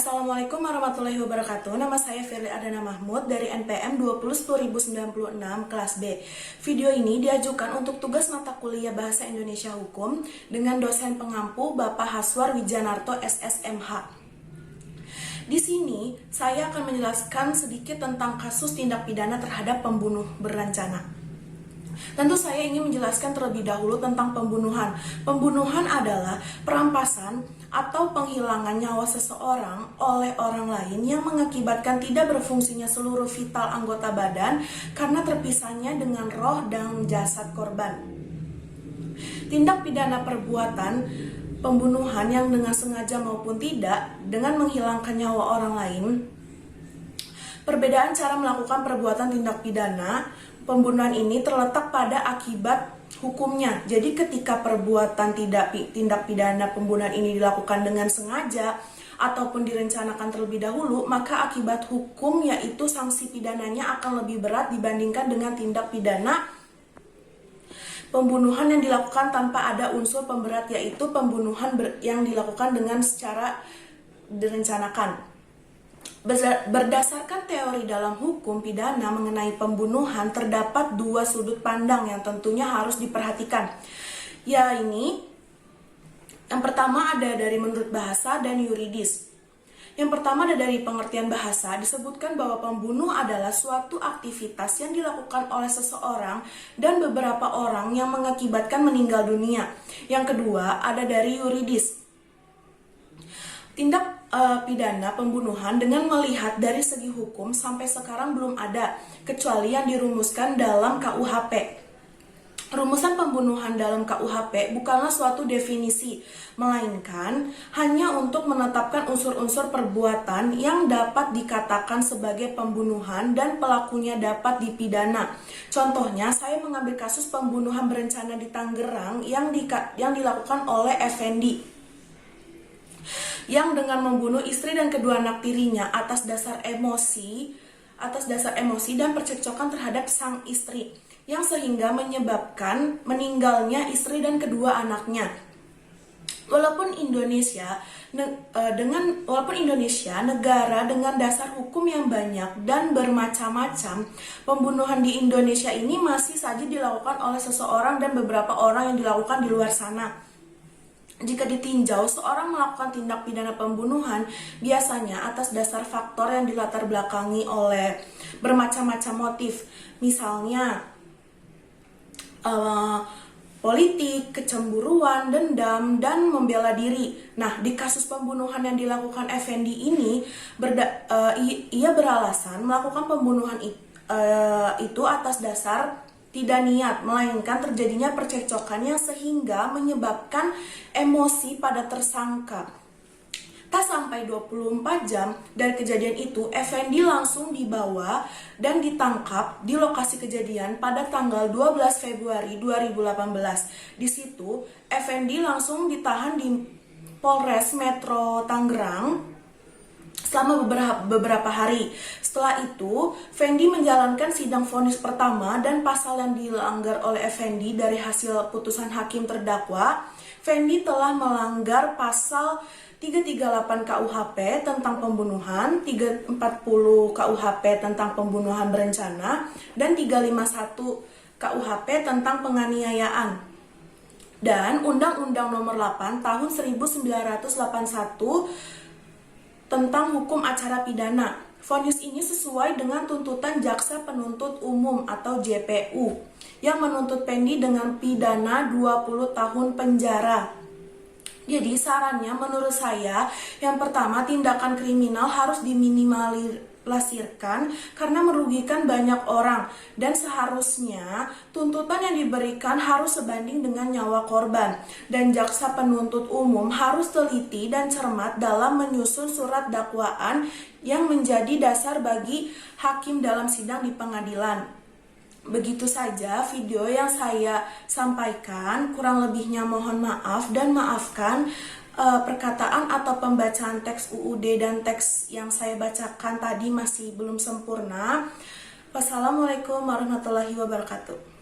Assalamualaikum warahmatullahi wabarakatuh. Nama saya Firly Adana Mahmud dari NPM 201096 kelas B. Video ini diajukan untuk tugas mata kuliah Bahasa Indonesia Hukum dengan dosen pengampu Bapak Haswar Wijanarto SSMH. Di sini saya akan menjelaskan sedikit tentang kasus tindak pidana terhadap pembunuh berencana. Tentu saya ingin menjelaskan terlebih dahulu tentang pembunuhan. Pembunuhan adalah perampasan atau penghilangan nyawa seseorang oleh orang lain yang mengakibatkan tidak berfungsinya seluruh vital anggota badan karena terpisahnya dengan roh dan jasad korban. Tindak pidana perbuatan pembunuhan yang dengan sengaja maupun tidak dengan menghilangkan nyawa orang lain. Perbedaan cara melakukan perbuatan tindak pidana pembunuhan ini terletak pada akibat hukumnya. Jadi ketika perbuatan tindak pidana pembunuhan ini dilakukan dengan sengaja ataupun direncanakan terlebih dahulu, maka akibat hukum yaitu sanksi pidananya akan lebih berat dibandingkan dengan tindak pidana pembunuhan yang dilakukan tanpa ada unsur pemberat, yaitu pembunuhan yang dilakukan dengan secara direncanakan. Berdasarkan teori dalam hukum pidana mengenai pembunuhan, terdapat dua sudut pandang yang tentunya harus diperhatikan. Yang pertama ada dari menurut bahasa dan yuridis. Yang pertama ada dari pengertian bahasa, disebutkan bahwa pembunuh adalah suatu aktivitas yang dilakukan oleh seseorang dan beberapa orang yang mengakibatkan meninggal dunia. Yang kedua ada dari yuridis. Tindak pidana pembunuhan dengan melihat dari segi hukum sampai sekarang belum ada, kecuali yang dirumuskan dalam KUHP. Rumusan pembunuhan dalam KUHP bukanlah suatu definisi, melainkan hanya untuk menetapkan unsur-unsur perbuatan yang dapat dikatakan sebagai pembunuhan dan pelakunya dapat dipidana. Contohnya, saya mengambil kasus pembunuhan berencana di Tangerang yang dilakukan oleh Effendi, yang dengan membunuh istri dan kedua anak tirinya atas dasar emosi dan percekcokan terhadap sang istri, yang sehingga menyebabkan meninggalnya istri dan kedua anaknya. Walaupun Indonesia negara dengan dasar hukum yang banyak dan bermacam-macam, pembunuhan di Indonesia ini masih saja dilakukan oleh seseorang dan beberapa orang yang dilakukan di luar sana. Jika ditinjau, seorang melakukan tindak pidana pembunuhan biasanya atas dasar faktor yang dilatar belakangi oleh bermacam-macam motif, misalnya politik, kecemburuan, dendam, dan membela diri. Nah, di kasus pembunuhan yang dilakukan Effendi ini, ia beralasan melakukan pembunuhan itu atas dasar tidak niat, melainkan terjadinya percekcokan yang sehingga menyebabkan emosi pada tersangka. Tak sampai 24 jam dari kejadian itu, Effendi langsung dibawa dan ditangkap di lokasi kejadian pada tanggal 12 Februari 2018. Di situ, Effendi langsung ditahan di Polres Metro Tangerang selama beberapa hari. Setelah itu, Fendi menjalankan sidang vonis pertama dan pasal yang dilanggar oleh Effendi dari hasil putusan hakim terdakwa, Fendi telah melanggar pasal 338 KUHP tentang pembunuhan, 340 KUHP tentang pembunuhan berencana, dan 351 KUHP tentang penganiayaan. Dan Undang-Undang Nomor 8 Tahun 1981 tentang hukum acara pidana. Vonis ini sesuai dengan tuntutan Jaksa Penuntut Umum atau JPU yang menuntut Fendi dengan pidana 20 tahun penjara. Jadi sarannya menurut saya, yang pertama, tindakan kriminal harus diminimalisirkan karena merugikan banyak orang, dan seharusnya tuntutan yang diberikan harus sebanding dengan nyawa korban, dan jaksa penuntut umum harus teliti dan cermat dalam menyusun surat dakwaan yang menjadi dasar bagi hakim dalam sidang di pengadilan. Begitu saja video yang saya sampaikan, kurang lebihnya mohon maaf dan maafkan perkataan atau pembacaan teks UUD dan teks yang saya bacakan tadi masih belum sempurna. Wassalamualaikum warahmatullahi wabarakatuh.